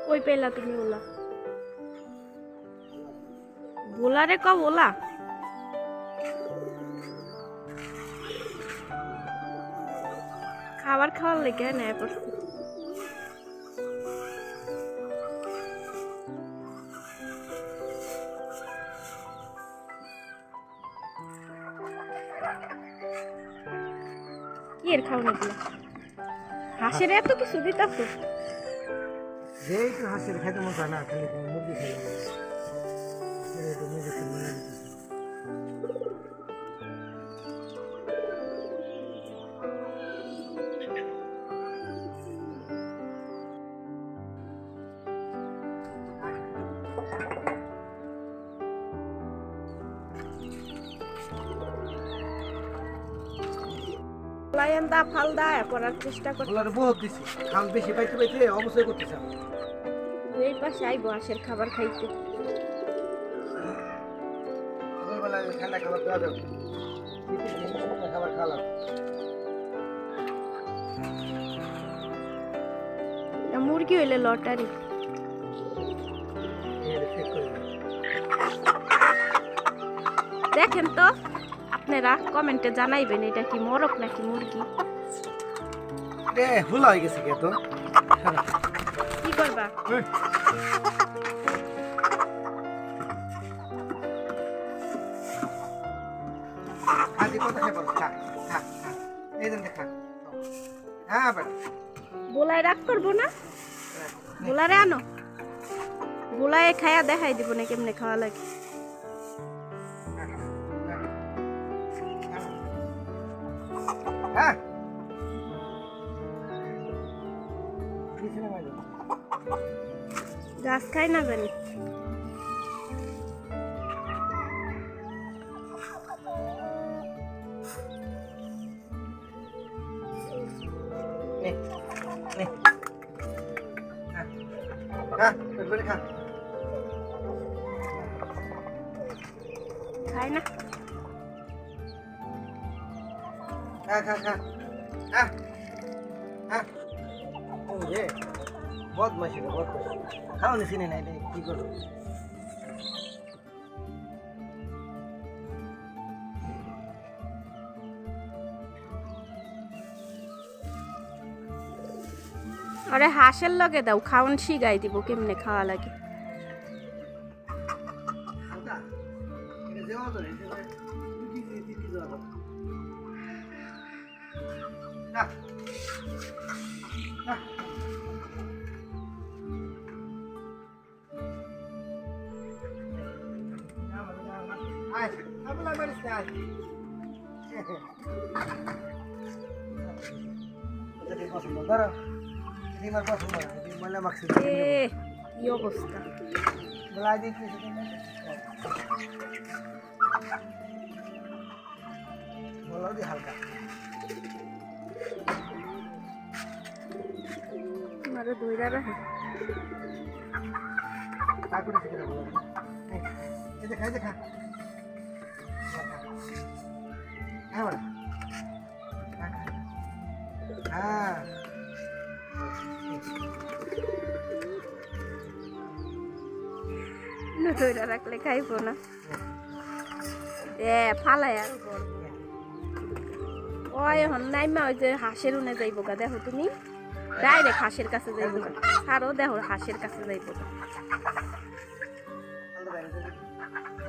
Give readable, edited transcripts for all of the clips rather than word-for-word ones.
কই পেলা তুমি ওলা? बोला रे कब बोला? খাবার খাওয়ার লেগে নেয় পড়ছে। কি এর খাওয়া নাগুলা? হাঁসের এত কিছু দিতাছ? যেই তো হাঁসের খাইতে মন চায় না, খালি মুরগি খাই। লায়ন্দা ফালদা করার চেষ্টা করতে বলার বহুত দিছি, খাল বেশি পাইতে পাইতে অবশ্যই করতেছে। এই পাশে আইবো হাঁসের খাবার খাইতে। সকালবেলায় ঠান্ডা খাবার দেওয়া যাবে, খাবার খাওয়ালাম। মুরগি হইলে লটারি। দেখেন তো আপনারা কমেন্টে জানাইবেন এটা কি মোরগ নাকি মুরগি। রে ভুল হয়ে গেছে কে তো কি করবা? আজি কত খাই পারো? খা খা খা, এই দেন খা। হ্যাঁ বেটা, বোলাই রাগ করবো না? বোলারে আনো, বোলায় খায়া দেখাই দিব না কেমনে খাওয়া লাগে। হ্যাঁ গাছ খাই না জানি। খাই না। খা খা খা খা খা। ও রে বদমাশি বদমাশি, খাও নি চিনি নাই কি করবো। আরে হাঁসের লগে দাও, খাওন শিখাই দিব কেমনে খাওয়া লাগে। কি অবস্থা? হালকা মারে দইরা রাখে। খাই দেখা। হ্যাঁ হ্যাঁ দইরা রাখলে খাইবো না। ফালাই আর ওই এখন নাইমা ওই যে হাঁসের উনে যাইব গা। দেখো তুমি ডাইরেক্ট হাঁসের কাছে যাইব গা। আরো দেখো হাঁসের কাছে যাইব গা।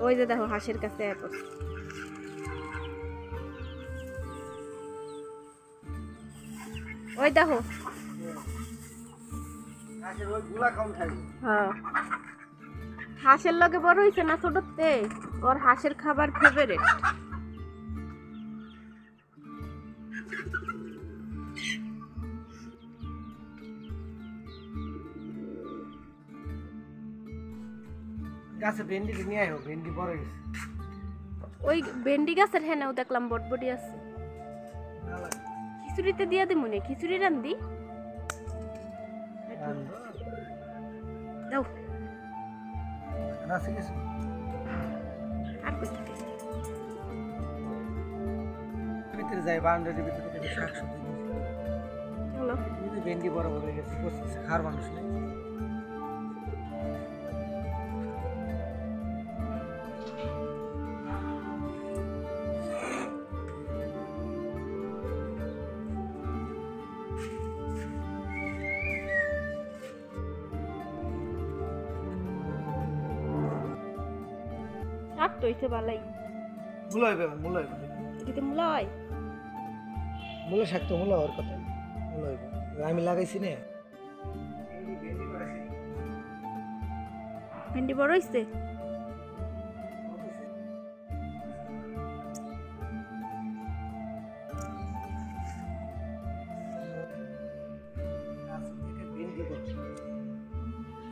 ওই যে দেখো হাঁসের কাছে এখন ওই দেখো। হ্যাঁ হাঁসের লগে বড় হইছে না ছোটতে, ওর হাঁসের খাবার ফেভারিট। গাছে ভেন্ডি নিয়ে আয়, ভেন্ডি বড় হয়েছে। ওই ভেন্ডি গাছের হেনেও দেখলাম বটবটি আছে। খিচুড়িতে দিয়ে দিমু নে, খিচুড়ি রান্ধি দাও। আর ভিতরে যাই বাউন্ডারির ভিতরে শাকসবজি হলো ভেন্ডি বড় বড় হয়ে গেছে, খাওয়ার মানুষ নেই। শাক তো হইছে ভালাই। মূলা হইবে মূলা হইবে এটাতে মূলা হয়? মূলা শাক তো মূলা হওয়ার কথা মূলা হইবে আমি লাগাইছি না ভেন্ডি বড় হইছে?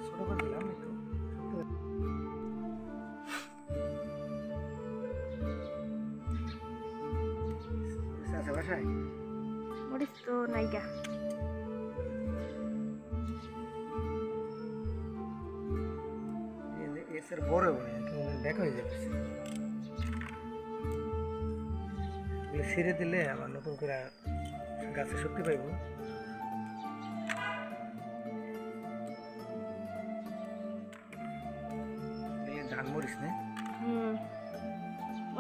ছোট করে দিলাম একটু আচ্ছা বাসায় মরিচ তো নাইগা। এর বড় বড় দেখা হয়ে যাবে ছেড়ে দিলে আবার নতুন করে গাছে শক্তি পাইব ধান মরিস না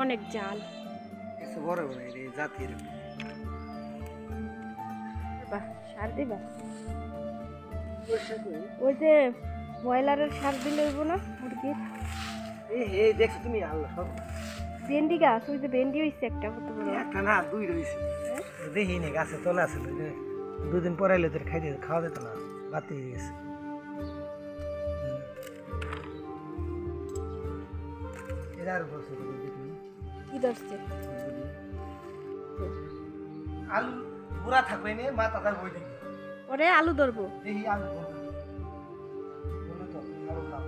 অনেক জাল কিছু বড় বড় এই জাতির সার দিবা? ওই যে ব্রয়লারের সার দিলে হইব না মুরগির? এই দেখছো তুমি আল্লাহ সব ভেন্ডি গাছ, ওই যে ভেন্ডি হইছে একটা কত বড়। একটা না দুই রয়েছে দেখি নি গাছে তোলা আছে দুদিন পরে এলে তোর খাওয়া যেত না বাতি হয়ে গেছে কি ধরছে? আলু পুরা থাকবে নে মাথা তার বই দেখি পরে আলু ধরবো। দেখি আলু ধরবো বলো তো আলু খাও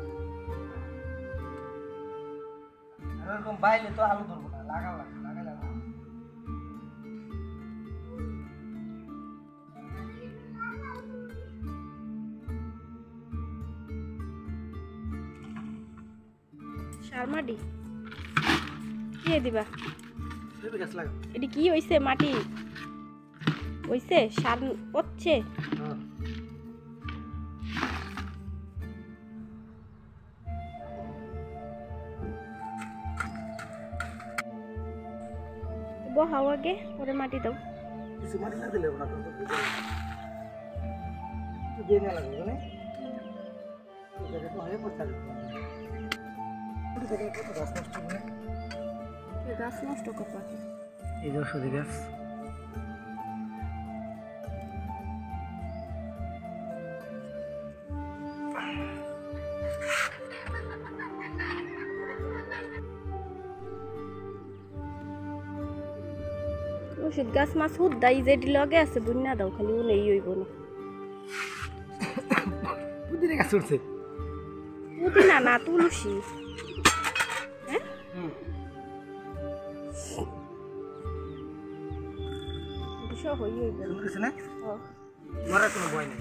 আর এরকম বাইলে তো আলু ধরবো না লাগা সার মাটি কি দিবা? গাছ লাগা এটি কি হইছে? মাটি হইছে? সার পড়ছে? বহাও আগে, পরে মাটি দাও। কিছু মাটি না দিলে না তো দিয়ে না লাগবে না এটা তো হয়ে পড়ছে গাছ নষ্ট করবা? এই যে ওষুধি গাছ ওষুধ গাছ মাছ হুদ্দাই যেটি লগে আছে বুঝনা দাও, খালি ও নেই হইব না। পুদিনা গাছ উঠছে পুদিনা না তুলসী। হ্যাঁ হই হইব না মরার কোনো ভয় নেই।